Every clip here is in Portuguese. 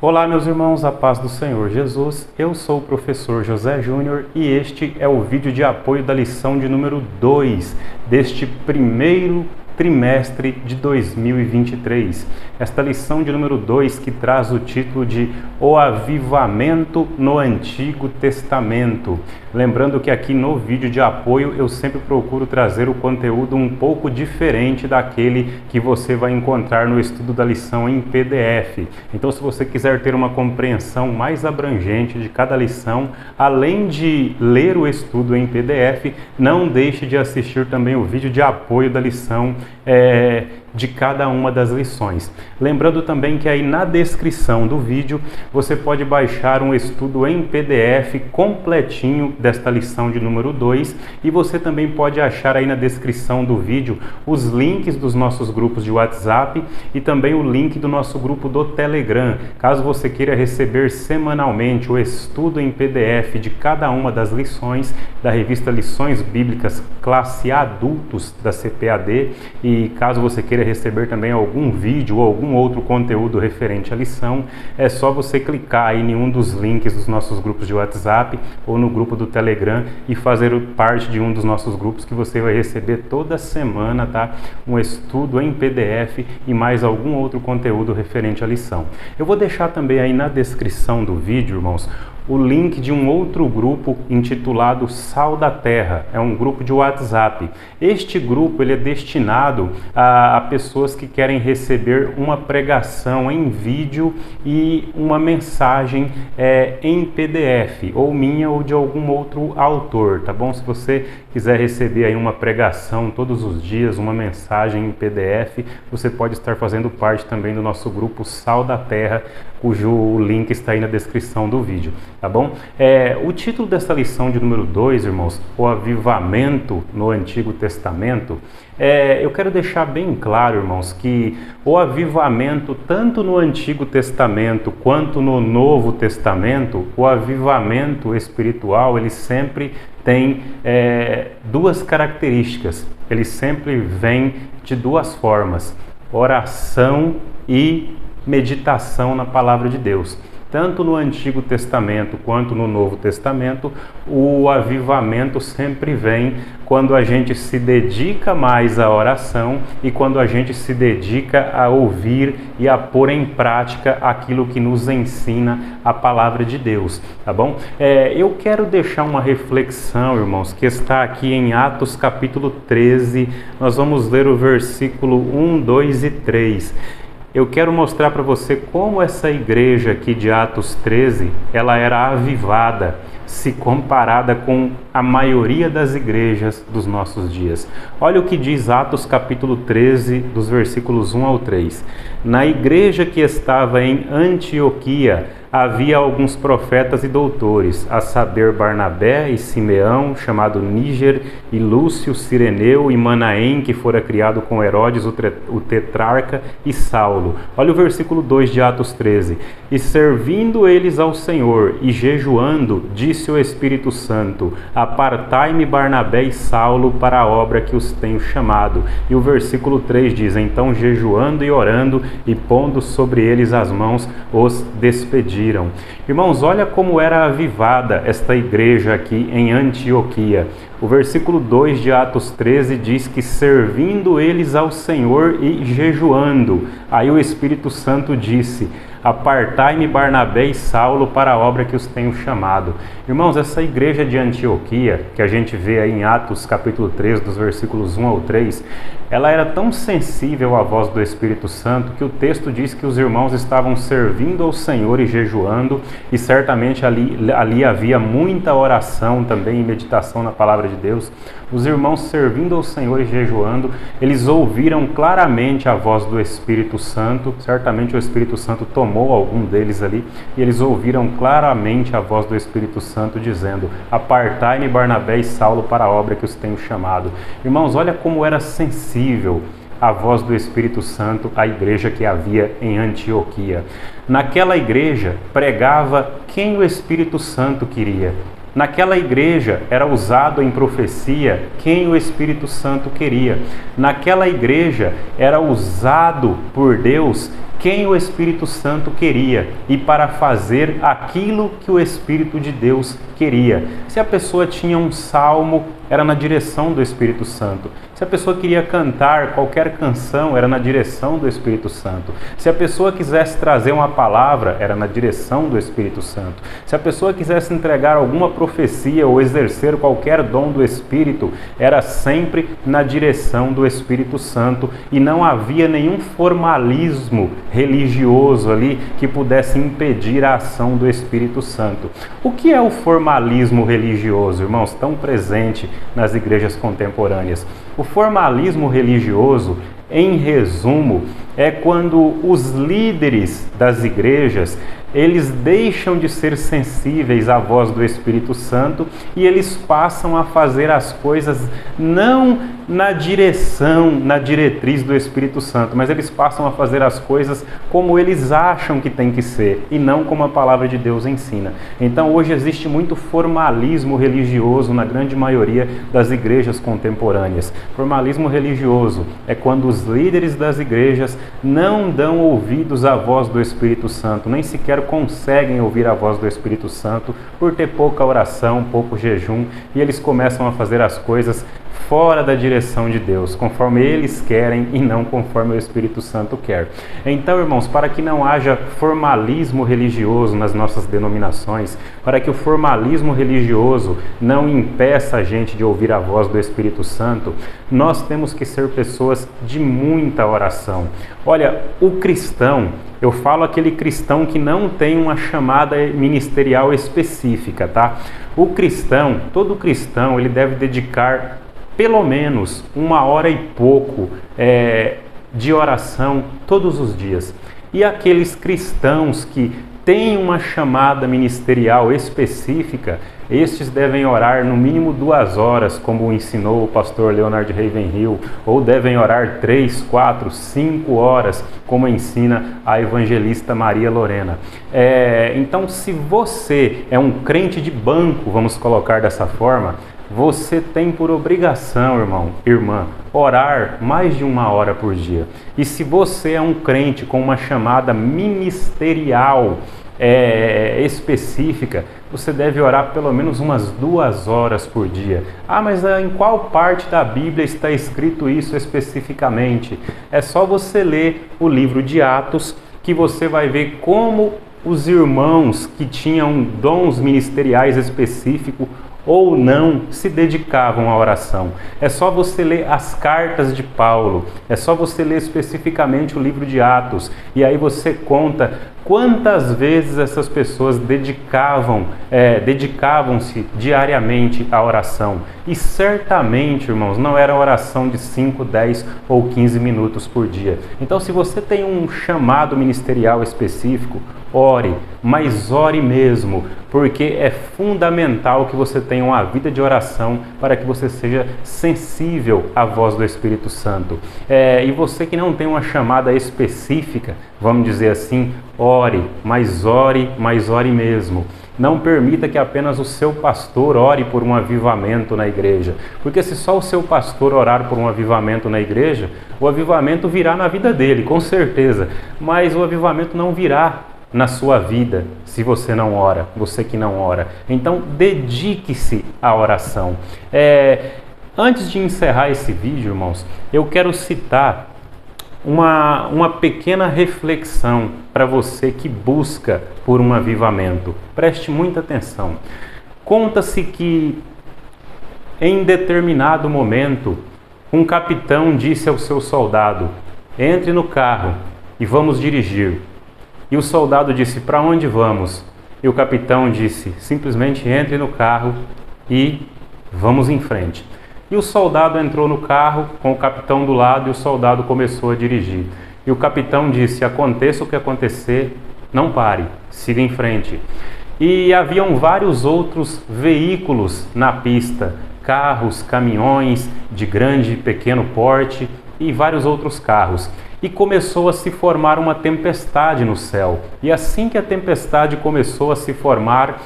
Olá, meus irmãos, a paz do Senhor Jesus. Eu sou o professor José Júnior e este é o vídeo de apoio da lição de número 2 deste primeiro trimestre de 2023. Esta lição de número 2 que traz o título de O Avivamento no Antigo Testamento. Lembrando que aqui no vídeo de apoio eu sempre procuro trazer o conteúdo um pouco diferente daquele que você vai encontrar no estudo da lição em PDF. Então, se você quiser ter uma compreensão mais abrangente de cada lição, além de ler o estudo em PDF, não deixe de assistir também o vídeo de apoio da lição de cada uma das lições. Lembrando também que aí na descrição do vídeo você pode baixar um estudo em PDF completinho desta lição de número 2 e você também pode achar aí na descrição do vídeo os links dos nossos grupos de WhatsApp e também o link do nosso grupo do Telegram. Caso você queira receber semanalmente o estudo em PDF de cada uma das lições da revista Lições Bíblicas Classe Adultos da CPAD, e caso você queira receber também algum vídeo ou algum outro conteúdo referente à lição, é só você clicar aí em um dos links dos nossos grupos de WhatsApp ou no grupo do Telegram e fazer parte de um dos nossos grupos, que você vai receber toda semana, tá? Um estudo em PDF e mais algum outro conteúdo referente à lição. Eu vou deixar também aí na descrição do vídeo, irmãos, o link de um outro grupo intitulado Sal da Terra. É um grupo de WhatsApp. Este grupo ele é destinado a pessoas que querem receber uma pregação em vídeo e uma mensagem em PDF, ou minha ou de algum outro autor, tá bom? Se você quiser receber aí uma pregação todos os dias, uma mensagem em PDF, você pode estar fazendo parte também do nosso grupo Sal da Terra, cujo link está aí na descrição do vídeo, tá bom? O título dessa lição de número 2, irmãos, o avivamento no Antigo Testamento, eu quero deixar bem claro, irmãos, que o avivamento, tanto no Antigo Testamento quanto no Novo Testamento, o avivamento espiritual, ele sempre tem duas características. Ele sempre vem de duas formas: oração e meditação na palavra de Deus. Tanto no Antigo Testamento quanto no Novo Testamento, o avivamento sempre vem quando a gente se dedica mais à oração e quando a gente se dedica a ouvir e a pôr em prática aquilo que nos ensina a palavra de Deus, tá bom? Eu quero deixar uma reflexão, irmãos, que está aqui em Atos capítulo 13. Nós vamos ler o versículo 1, 2 e 3. Eu quero mostrar para você como essa igreja aqui de Atos 13, ela era avivada, se comparada com a maioria das igrejas dos nossos dias. Olha o que diz Atos capítulo 13, dos versículos 1 ao 3. Na igreja que estava em Antioquia, havia alguns profetas e doutores, a saber Barnabé e Simeão, chamado Níger, e Lúcio, Cireneu, e Manaém, que fora criado com Herodes, o tetrarca, e Saulo. Olha o versículo 2 de Atos 13. E servindo eles ao Senhor e jejuando, disse o Espírito Santo: apartai-me Barnabé e Saulo para a obra que os tenho chamado. E o versículo 3 diz: então jejuando e orando e pondo sobre eles as mãos, os despediram. Irmãos, olha como era avivada esta igreja aqui em Antioquia. O versículo 2 de Atos 13 diz que servindo eles ao Senhor e jejuando. Aí o Espírito Santo disse: apartai-me Barnabé e Saulo para a obra que os tenho chamado. Irmãos, essa igreja de Antioquia, que a gente vê aí em Atos capítulo 13, dos versículos 1 ao 3, ela era tão sensível à voz do Espírito Santo que o texto diz que os irmãos estavam servindo ao Senhor e jejuando, e certamente ali havia muita oração também e meditação na palavra de Deus. Os irmãos servindo ao Senhor e jejuando, eles ouviram claramente a voz do Espírito Santo. Certamente o Espírito Santo tomou algum deles ali, e eles ouviram claramente a voz do Espírito Santo dizendo: apartai-me Barnabé e Saulo para a obra que os tenho chamado. Irmãos, olha como era sensível a voz do Espírito Santo à igreja que havia em Antioquia. Naquela igreja pregava quem o Espírito Santo queria. Naquela igreja era usado em profecia quem o Espírito Santo queria. Naquela igreja era usado por Deus quem o Espírito Santo queria e para fazer aquilo que o Espírito de Deus queria. Se a pessoa tinha um salmo, era na direção do Espírito Santo. Se a pessoa queria cantar qualquer canção, era na direção do Espírito Santo. Se a pessoa quisesse trazer uma palavra, era na direção do Espírito Santo. Se a pessoa quisesse entregar alguma profecia ou exercer qualquer dom do Espírito, era sempre na direção do Espírito Santo, e não havia nenhum formalismo religioso ali que pudesse impedir a ação do Espírito Santo. O que é o formalismo religioso, irmãos, tão presente nas igrejas contemporâneas? O formalismo religioso, em resumo, é quando os líderes das igrejas, eles deixam de ser sensíveis à voz do Espírito Santo e eles passam a fazer as coisas não na diretriz do Espírito Santo, mas eles passam a fazer as coisas como eles acham que tem que ser e não como a palavra de Deus ensina. Então hoje existe muito formalismo religioso na grande maioria das igrejas contemporâneas. Formalismo religioso é quando os líderes das igrejas não dão ouvidos à voz do Espírito Santo, nem sequer conseguem ouvir a voz do Espírito Santo por ter pouca oração, pouco jejum, e eles começam a fazer as coisas fora da direção de Deus, conforme eles querem e não conforme o Espírito Santo quer. Então, irmãos, para que não haja formalismo religioso nas nossas denominações, para que o formalismo religioso não impeça a gente de ouvir a voz do Espírito Santo, nós temos que ser pessoas de muita oração. Olha, o cristão, eu falo aquele cristão que não tem uma chamada ministerial específica, tá? O cristão, todo cristão, ele deve dedicar pelo menos 1 hora e pouco de oração todos os dias. E aqueles cristãos que têm uma chamada ministerial específica, estes devem orar no mínimo 2 horas, como ensinou o pastor Leonard Ravenhill, ou devem orar 3, 4, 5 horas, como ensina a evangelista Maria Lorena. Então, se você é um crente de banco, vamos colocar dessa forma, você tem por obrigação, irmão, irmã, orar mais de 1 hora por dia. E se você é um crente com uma chamada ministerial específica, você deve orar pelo menos umas 2 horas por dia. Ah, mas em qual parte da Bíblia está escrito isso especificamente? É só você ler o livro de Atos, que você vai ver como os irmãos que tinham dons ministeriais específicos ou não se dedicavam à oração. É só você ler as cartas de Paulo, é só você ler especificamente o livro de Atos, e aí você conta quantas vezes essas pessoas dedicavam-se diariamente à oração. E certamente, irmãos, não era oração de 5, 10 ou 15 minutos por dia. Então, se você tem um chamado ministerial específico, ore, mas ore mesmo, porque é fundamental que você tenha uma vida de oração para que você seja sensível à voz do Espírito Santo. E você que não tem uma chamada específica, vamos dizer assim, ore, mas ore mesmo. Não permita que apenas o seu pastor ore por um avivamento na igreja. Porque se só o seu pastor orar por um avivamento na igreja, o avivamento virá na vida dele, com certeza. Mas o avivamento não virá na sua vida se você não ora, você que não ora. Então, dedique-se à oração. Antes de encerrar esse vídeo, irmãos, eu quero citar uma pequena reflexão para você que busca por um avivamento. Preste muita atenção. Conta-se que em determinado momento um capitão disse ao seu soldado: entre no carro e vamos dirigir. E o soldado disse: para onde vamos? E o capitão disse: simplesmente entre no carro e vamos em frente. E o soldado entrou no carro com o capitão do lado e o soldado começou a dirigir. E o capitão disse: aconteça o que acontecer, não pare, siga em frente. E haviam vários outros veículos na pista, carros, caminhões de grande e pequeno porte e vários outros carros. E começou a se formar uma tempestade no céu. E assim que a tempestade começou a se formar,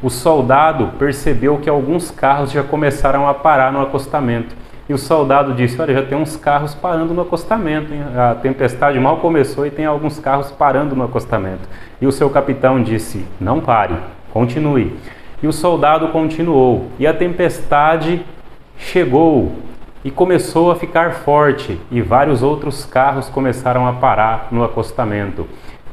o soldado percebeu que alguns carros já começaram a parar no acostamento. E o soldado disse: olha, já tem uns carros parando no acostamento, hein? A tempestade mal começou e tem alguns carros parando no acostamento. E o seu capitão disse: não pare, continue. E o soldado continuou, e a tempestade chegou e começou a ficar forte, e vários outros carros começaram a parar no acostamento.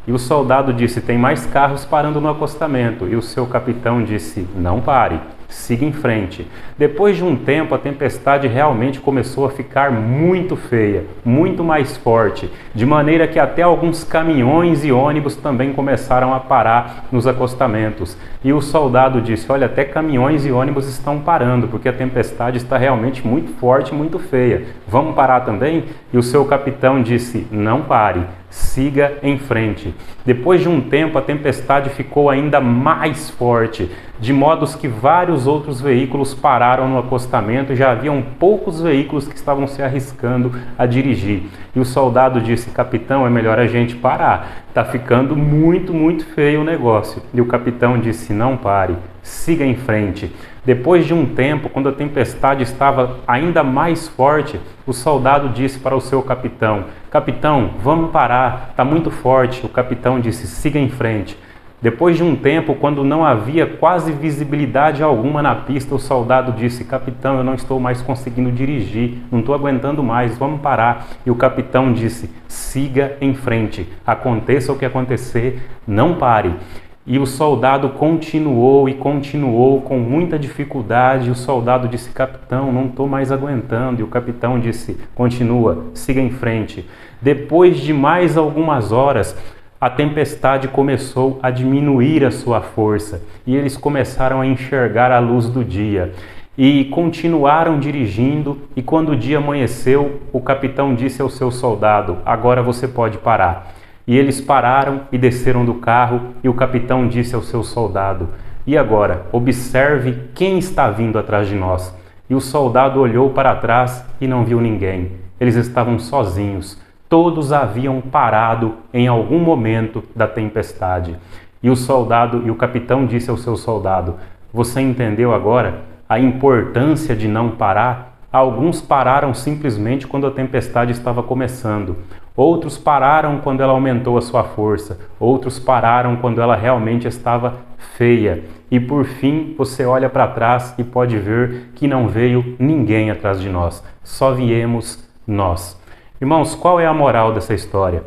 E o soldado disse: tem mais carros parando no acostamento. E o seu capitão disse: não pare, siga em frente. Depois de um tempo, a tempestade realmente começou a ficar muito feia, muito mais forte, de maneira que até alguns caminhões e ônibus também começaram a parar nos acostamentos. E o soldado disse: olha, até caminhões e ônibus estão parando, porque a tempestade está realmente muito forte, muito feia. Vamos parar também? E o seu capitão disse: não pare, siga em frente. Depois de um tempo, a tempestade ficou ainda mais forte, de modo que vários outros veículos pararam no acostamento e já haviam poucos veículos que estavam se arriscando a dirigir. E o soldado disse: capitão, é melhor a gente parar, está ficando muito, muito feio o negócio. E o capitão disse: não pare, siga em frente. Depois de um tempo, quando a tempestade estava ainda mais forte, o soldado disse para o seu capitão: capitão, vamos parar, está muito forte. O capitão disse: siga em frente. Depois de um tempo, quando não havia quase visibilidade alguma na pista, o soldado disse: capitão, eu não estou mais conseguindo dirigir, não estou aguentando mais, vamos parar. E o capitão disse: siga em frente, aconteça o que acontecer, não pare. E o soldado continuou e continuou com muita dificuldade. O soldado disse: capitão, não estou mais aguentando. E o capitão disse: continua, siga em frente. Depois de mais algumas horas, a tempestade começou a diminuir a sua força e eles começaram a enxergar a luz do dia. E continuaram dirigindo, e quando o dia amanheceu, o capitão disse ao seu soldado: agora você pode parar. E eles pararam e desceram do carro, e o capitão disse ao seu soldado: e agora, observe quem está vindo atrás de nós. E o soldado olhou para trás e não viu ninguém. Eles estavam sozinhos. Todos haviam parado em algum momento da tempestade. E o capitão disse ao seu soldado: você entendeu agora a importância de não parar? Alguns pararam simplesmente quando a tempestade estava começando. Outros pararam quando ela aumentou a sua força. Outros pararam quando ela realmente estava feia. E por fim, você olha para trás e pode ver que não veio ninguém atrás de nós. Só viemos nós. Irmãos, qual é a moral dessa história?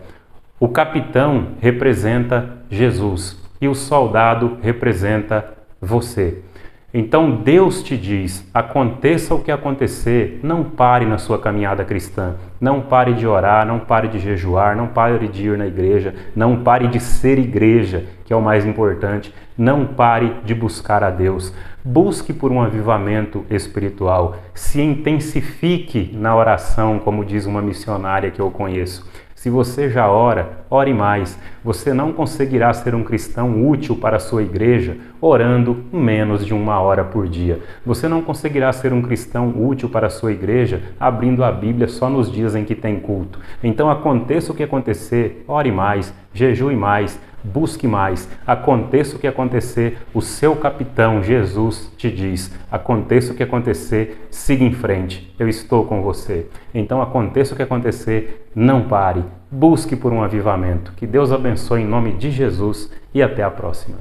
O capitão representa Jesus e o soldado representa você. Então Deus te diz: aconteça o que acontecer, não pare na sua caminhada cristã, não pare de orar, não pare de jejuar, não pare de ir na igreja, não pare de ser igreja, que é o mais importante, não pare de buscar a Deus. Busque por um avivamento espiritual, se intensifique na oração, como diz uma missionária que eu conheço. Se você já ora, ore mais. Você não conseguirá ser um cristão útil para a sua igreja orando menos de 1 hora por dia. Você não conseguirá ser um cristão útil para a sua igreja abrindo a Bíblia só nos dias em que tem culto. Então, aconteça o que acontecer, ore mais, jejue mais, busque mais. Aconteça o que acontecer, o seu capitão, Jesus, te diz: aconteça o que acontecer, siga em frente, eu estou com você. Então, aconteça o que acontecer, não pare, busque por um avivamento. Que Deus abençoe em nome de Jesus e até a próxima.